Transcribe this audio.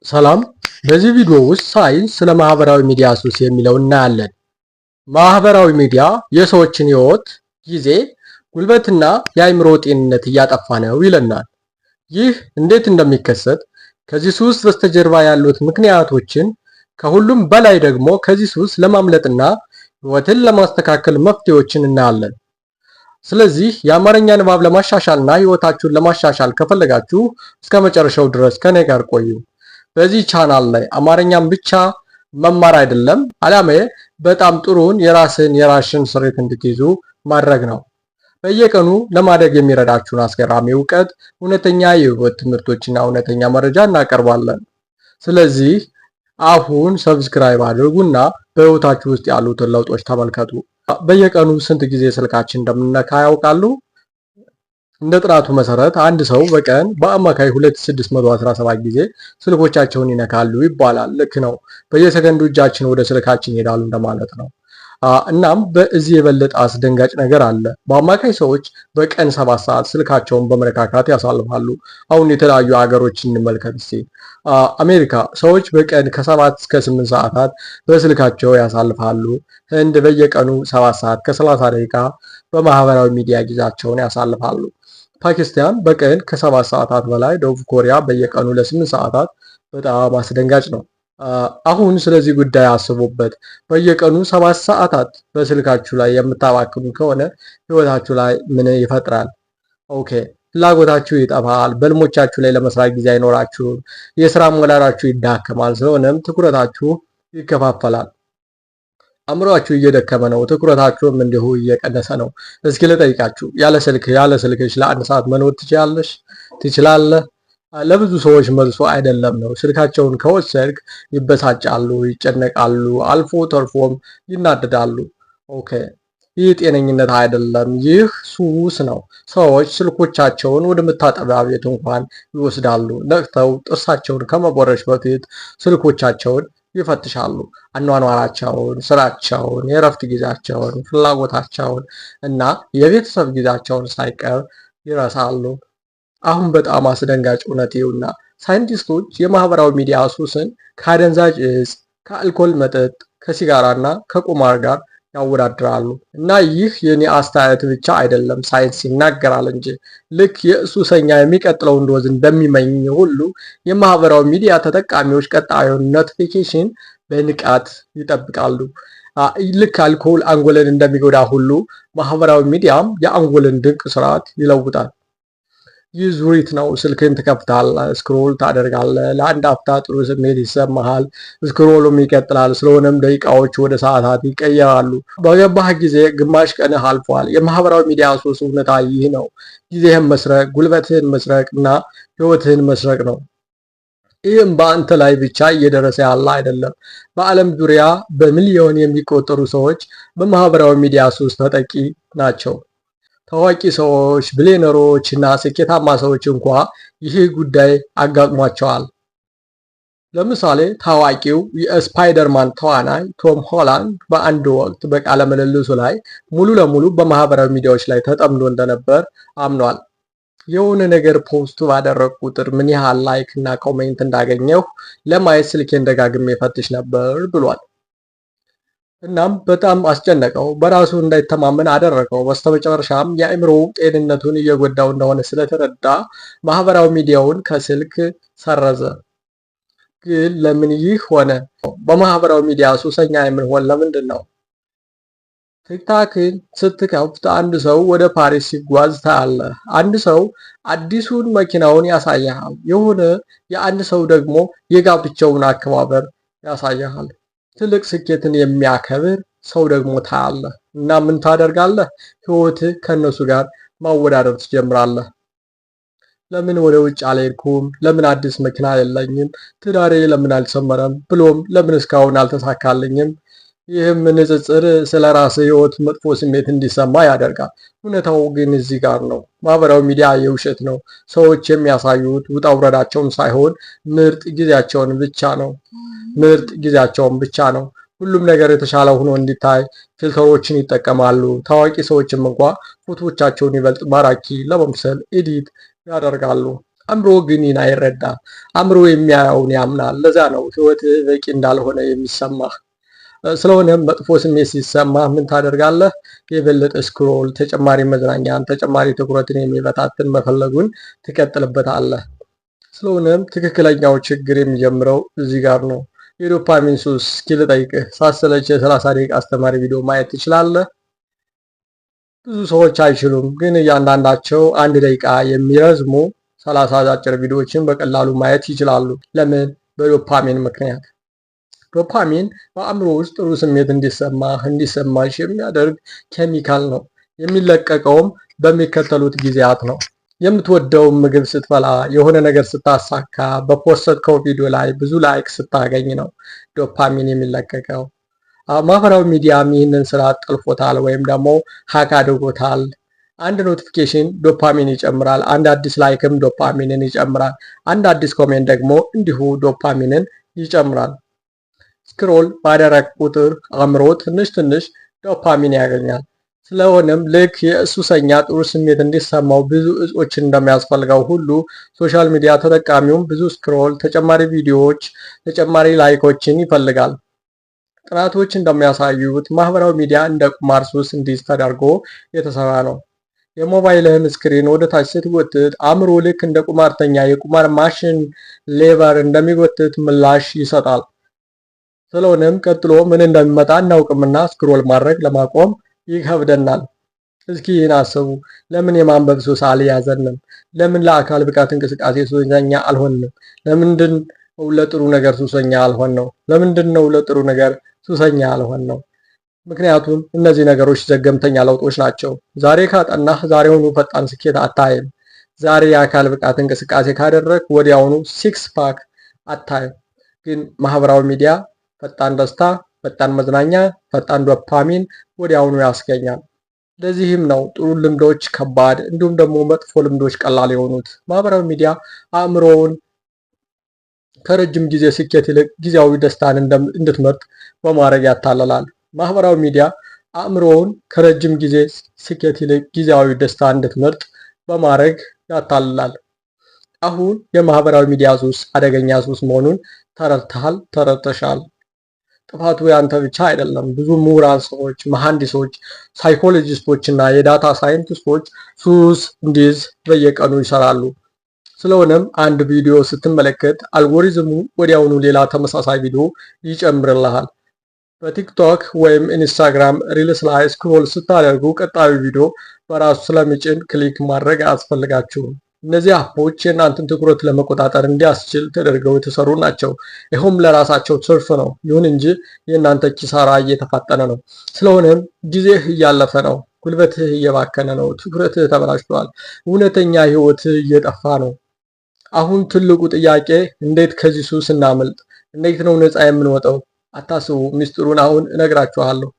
ሰላም። በዚህ ቪዲዮ ውስጥ ሳይንስ ስለ ማህበራዊ ሚዲያ ሱስ የሚለው እናያለን። ማህበራዊ ሚዲያ የሰዎችን ህይወት፣ ጊዜ፣ ጉልበትና የአእምሮ ጤንነት እያጠፋ ነው ይለናል። ይህ እንዴት እንደሚከሰት፣ ከዚህ ሱስ በስተጀርባ ያሉት ምክንያቶችን፣ ከሁሉም በላይ ደግሞ ከዚህ ሱስ ለማምለጥና ህይወትን ለማስተካከል መፍትሄዎችን እናያለን። ስለዚህ የአማርኛ ንባብ ለማሻሻልና ህይወታችሁን ለማሻሻል ከፈለጋችሁ እስከ መጨረሻው ድረስ ከኔ ጋር ቆዩ። በዚህ ቻናል ላይ አማርኛም ብቻ መማር አይደለም፣ አላማዬ በጣም ጥሩን የራስን ስሬት እንድትይዙ ማድረግ ነው። በየቀኑ ለማደግ የሚረዳችሁን አስገራሚ እውቀት፣ እውነተኛ የህይወት ትምህርቶችና እውነተኛ መረጃ እናቀርባለን። ስለዚህ አሁን ሰብስክራይብ አድርጉና በህይወታችሁ ውስጥ ያሉትን ለውጦች ተመልከቱ። በየቀኑ ስንት ጊዜ ስልካችን እንደምንነካ ያውቃሉ? እንደ ጥናቱ መሰረት አንድ ሰው በቀን በአማካይ 2617 ጊዜ ስልኮቻቸውን ይነካሉ ይባላል። ልክ ነው። በየሰከንዱ እጃችን ወደ ስልካችን ይሄዳሉ እንደማለት ነው። እናም በዚህ የበለጠ አስደንጋጭ ነገር አለ። በአማካይ ሰዎች በቀን 7 ሰዓት ስልካቸውን በመነካካት ያሳልፋሉ። አሁን የተለያዩ ሀገሮች እንመልከት እስቲ። አሜሪካ ሰዎች በቀን ከ7 እስከ 8 ሰዓታት በስልካቸው ያሳልፋሉ። ህንድ በየቀኑ 7 ሰዓት ከ30 ደቂቃ በማህበራዊ ሚዲያ ጊዜያቸውን ያሳልፋሉ። ፓኪስታን በቀን ከ7 ሰዓታት በላይ፣ ደቡብ ኮሪያ በየቀኑ ለ8 ሰዓታት። በጣም አስደንጋጭ ነው። አሁን ስለዚህ ጉዳይ አስቡበት። በየቀኑ 7 ሰዓታት በስልካችሁ ላይ የምታባክኑ ከሆነ ህይወታችሁ ላይ ምን ይፈጥራል? ኦኬ፣ ፍላጎታችሁ ይጠፋል። በህልሞቻችሁ ላይ ለመስራት ጊዜ አይኖራችሁም። የስራ ሞራላችሁ ይዳከማል። ስለሆነም ትኩረታችሁ ይከፋፈላል። አእምሯችሁ እየደከመ ነው። ትኩረታችሁም እንዲሁ እየቀነሰ ነው። እስኪ ልጠይቃችሁ፣ ያለ ስልክሽ ለአንድ ሰዓት መኖር ትችላለህ? ለብዙ ሰዎች መልሶ አይደለም ነው። ስልካቸውን ከወሰድክ ይበሳጫሉ፣ ይጨነቃሉ፣ አልፎ ተርፎም ይናደዳሉ። ኦኬ፣ ይህ ጤነኝነት አይደለም። ይህ ሱስ ነው። ሰዎች ስልኮቻቸውን ወደ መታጠቢያ ቤት እንኳን ይወስዳሉ። ነቅተው ጥርሳቸውን ከመቦረሽ በፊት ስልኮቻቸውን ይፈትሻሉ። አኗኗራቸውን፣ ስራቸውን፣ የእረፍት ጊዜያቸውን፣ ፍላጎታቸውን እና የቤተሰብ ጊዜያቸውን ሳይቀር ይረሳሉ። አሁን በጣም አስደንጋጭ እውነት ይውና፣ ሳይንቲስቶች የማህበራዊ ሚዲያ ሱስን ከአደንዛዥ እጽ፣ ከአልኮል መጠጥ፣ ከሲጋራና ከቁማር ጋር ያወዳድራሉ። እና ይህ የኔ አስተያየት ብቻ አይደለም፣ ሳይንስ ይናገራል እንጂ። ልክ የሱሰኛ የሚቀጥለውን ዶዝ እንደሚመኝ ሁሉ የማህበራዊ ሚዲያ ተጠቃሚዎች ቀጣዩን ኖቲፊኬሽን በንቃት ይጠብቃሉ። ልክ አልኮል አንጎልን እንደሚጎዳ ሁሉ ማህበራዊ ሚዲያም የአንጎልን ድንቅ ስርዓት ይለውጣል። ይህ ዙሪት ነው። ስልክን ትከፍታለህ፣ ስክሮል ታደርጋለህ። ለአንድ አፍታ ጥሩ ስሜት ይሰማሃል። ስክሮሉም ይቀጥላል። ስለሆነም ደቂቃዎች ወደ ሰዓታት ይቀየራሉ። በገባህ ጊዜ ግማሽ ቀንህ አልፏል። የማህበራዊ ሚዲያ ሱስ እውነታ ይህ ነው። ጊዜህን መስረቅ፣ ጉልበትህን መስረቅ እና ህይወትህን መስረቅ ነው። ይህም በአንተ ላይ ብቻ እየደረሰ ያለ አይደለም። በዓለም ዙሪያ በሚሊዮን የሚቆጠሩ ሰዎች በማህበራዊ ሚዲያ ሱስ ተጠቂ ናቸው። ታዋቂ ሰዎች፣ ቢሊዮነሮች እና ስኬታማ ሰዎች እንኳ ይህ ጉዳይ አጋጥሟቸዋል። ለምሳሌ ታዋቂው የስፓይደርማን ተዋናይ ቶም ሆላንድ በአንድ ወቅት በቃለ ምልልሱ ላይ ሙሉ ለሙሉ በማህበራዊ ሚዲያዎች ላይ ተጠምዶ እንደነበር አምኗል። የሆነ ነገር ፖስቱ ባደረግ ቁጥር ምን ያህል ላይክ እና ኮሜንት እንዳገኘሁ ለማየት ስልኬን ደጋግሜ ፈትሽ ነበር ብሏል። እናም በጣም አስጨነቀው፣ በራሱ እንዳይተማመን አደረገው። በስተመጨረሻም የአእምሮ ጤንነቱን እየጎዳው እንደሆነ ስለተረዳ ማህበራዊ ሚዲያውን ከስልክ ሰረዘ። ግን ለምን ይህ ሆነ? በማህበራዊ ሚዲያ ሱሰኛ የምንሆን ለምንድን ነው? ቲክታክን ስትከፍት አንድ ሰው ወደ ፓሪስ ሲጓዝ ታያለህ። አንድ ሰው አዲሱን መኪናውን ያሳያል። የአንድ ሰው ደግሞ የጋብቻውን አከባበር ያሳያል። ትልቅ ስኬትን የሚያከብር ሰው ደግሞ ታያለህ እና ምን ታደርጋለህ? ህይወትህ ከነሱ ጋር ማወዳደር ትጀምራለህ። ለምን ወደ ውጭ አልሄድኩም? ለምን አዲስ መኪና የለኝም? ትዳሬ ለምን አልሰመረም? ብሎም ለምን እስካሁን አልተሳካልኝም? ይህም ንጽጽር ስለ ራስህ ህይወት መጥፎ ስሜት እንዲሰማ ያደርጋል። እውነታው ግን እዚህ ጋር ነው። ማህበራዊ ሚዲያ የውሸት ነው። ሰዎች የሚያሳዩት ውጣ ውረዳቸውን ሳይሆን ምርጥ ጊዜያቸውን ብቻ ነው። ሁሉም ነገር የተሻለ ሆኖ እንዲታይ ፊልተሮችን ይጠቀማሉ። ታዋቂ ሰዎችም እንኳ ፎቶዎቻቸውን ይበልጥ ማራኪ ለመምሰል ኤዲት ያደርጋሉ። አእምሮ ግን ይህን አይረዳም። አእምሮ የሚያየውን ያምናል። ለዛ ነው ህይወትህ በቂ እንዳልሆነ የሚሰማህ። ስለሆነም መጥፎ ስሜት ሲሰማ ምን ታደርጋለህ? የበለጠ ስክሮል፣ ተጨማሪ መዝናኛን፣ ተጨማሪ ትኩረትን የሚበታትን መፈለጉን ትቀጥልበታለህ። ስለሆነም ትክክለኛው ችግር የሚጀምረው እዚህ ጋር ነው። የዶፓሚን ሱስ እስኪ ልጠይቅህ፣ ሳሰለች የ30 ደቂቃ አስተማሪ ቪዲዮ ማየት ትችላለህ? ብዙ ሰዎች አይችሉም፣ ግን እያንዳንዳቸው 1 ደቂቃ የሚረዝሙ 30 አጫጭር ቪዲዮዎችን በቀላሉ ማየት ይችላሉ። ለምን? በዶፓሚን ምክንያት። ዶፓሚን በአእምሮ ውስጥ ጥሩ ስሜት እንዲሰማሽ የሚያደርግ ኬሚካል ነው። የሚለቀቀውም በሚከተሉት ጊዜያት ነው። የምትወደውን ምግብ ስትበላ፣ የሆነ ነገር ስታሳካ፣ በፖስተው ቪዲዮ ላይ ብዙ ላይክ ስታገኝ ነው ዶፓሚን የሚለቀቀው። ማህበራዊ ሚዲያም ይህንን ስራ ጠልፎታል ወይም ደግሞ ሀክ አድርጎታል። አንድ ኖቲፊኬሽን ዶፓሚን ይጨምራል። አንድ አዲስ ላይክም ዶፓሚንን ይጨምራል። አንድ አዲስ ኮሜንት ደግሞ እንዲሁ ዶፓሚንን ይጨምራል። ስክሮል ባደረግ ቁጥር አእምሮ ትንሽ ዶፓሚን ያገኛል። ስለሆነም ልክ የሱሰኛ ጥሩ ስሜት እንዲሰማው ብዙ እጾችን እንደሚያስፈልገው ሁሉ ሶሻል ሚዲያ ተጠቃሚውም ብዙ ስክሮል፣ ተጨማሪ ቪዲዮዎች፣ ተጨማሪ ላይኮችን ይፈልጋል። ጥናቶች እንደሚያሳዩት ማህበራዊ ሚዲያ እንደ ቁማር ሱስ እንዲይዝ ተደርጎ የተሰራ ነው። የሞባይልህን ስክሪን ወደ ታች ስትጎትት አእምሮ ልክ እንደ ቁማርተኛ የቁማር ማሽን ሌቨር እንደሚጎትት ምላሽ ይሰጣል። ስለሆነም ቀጥሎ ምን እንደሚመጣ እናውቅምና ስክሮል ማድረግ ለማቆም ይከብደናል። እስኪ ይህን አስቡ። ለምን የማንበብ ሱስ አልያዘንም? ለምን ለአካል ብቃት እንቅስቃሴ ሱሰኛ አልሆንም? ለምንድን ነው ለጥሩ ነገር ሱሰኛ አልሆን ነው? ለምንድን ነው ለጥሩ ነገር ሱሰኛ አልሆን ነው? ምክንያቱም እነዚህ ነገሮች ዘገምተኛ ለውጦች ናቸው። ዛሬ ካጠናህ ዛሬውኑ ፈጣን ስኬት አታይም። ዛሬ የአካል ብቃት እንቅስቃሴ ካደረግ ወዲያውኑ ሲክስ ፓክ አታይም። ግን ማህበራዊ ሚዲያ ፈጣን ደስታ፣ ፈጣን መዝናኛ፣ ፈጣን ዶፓሚን ወዲያውኑ ያስገኛል። ለዚህም ነው ጥሩ ልምዶች ከባድ እንዲሁም ደግሞ መጥፎ ልምዶች ቀላል የሆኑት። ማህበራዊ ሚዲያ አእምሮውን ከረጅም ጊዜ ስኬት ይልቅ ጊዜያዊ ደስታን እንድትመርጥ በማድረግ ያታልላል። ማህበራዊ ሚዲያ አእምሮውን ከረጅም ጊዜ ስኬት ይልቅ ጊዜያዊ ደስታ እንድትመርጥ በማድረግ ያታልላል። አሁን የማህበራዊ ሚዲያ ሱስ አደገኛ ሱስ መሆኑን ተረድተሃል፣ ተረድተሻል። ጥፋቱ ያንተ ብቻ አይደለም። ብዙ ምሁራን ሰዎች፣ መሐንዲሶች፣ ሳይኮሎጂስቶች እና የዳታ ሳይንቲስቶች ሱስ እንዲይዝ በየቀኑ ይሰራሉ። ስለሆነም አንድ ቪዲዮ ስትመለከት አልጎሪዝሙ ወዲያውኑ ሌላ ተመሳሳይ ቪዲዮ ይጨምርልሃል። በቲክቶክ ወይም ኢንስታግራም ሪልስ ላይ ስክሮል ስታደርጉ ቀጣዩ ቪዲዮ በራሱ ስለሚጭን ክሊክ ማድረግ አያስፈልጋችሁም። እነዚህ አፖች የእናንተን ትኩረት ለመቆጣጠር እንዲያስችል ተደርገው የተሰሩ ናቸው። ይኸውም ለራሳቸው ትርፍ ነው። ይሁን እንጂ የእናንተ ኪሳራ እየተፋጠነ ነው። ስለሆነም ጊዜህ እያለፈ ነው፣ ጉልበትህ እየባከነ ነው፣ ትኩረትህ ተበላሽቷል፣ እውነተኛ ህይወትህ እየጠፋ ነው። አሁን ትልቁ ጥያቄ እንዴት ከዚህ ሱስ እናመልጥ? እንዴት ነው ነፃ የምንወጣው? አታስቡ፣ ሚስጥሩን አሁን እነግራችኋለሁ።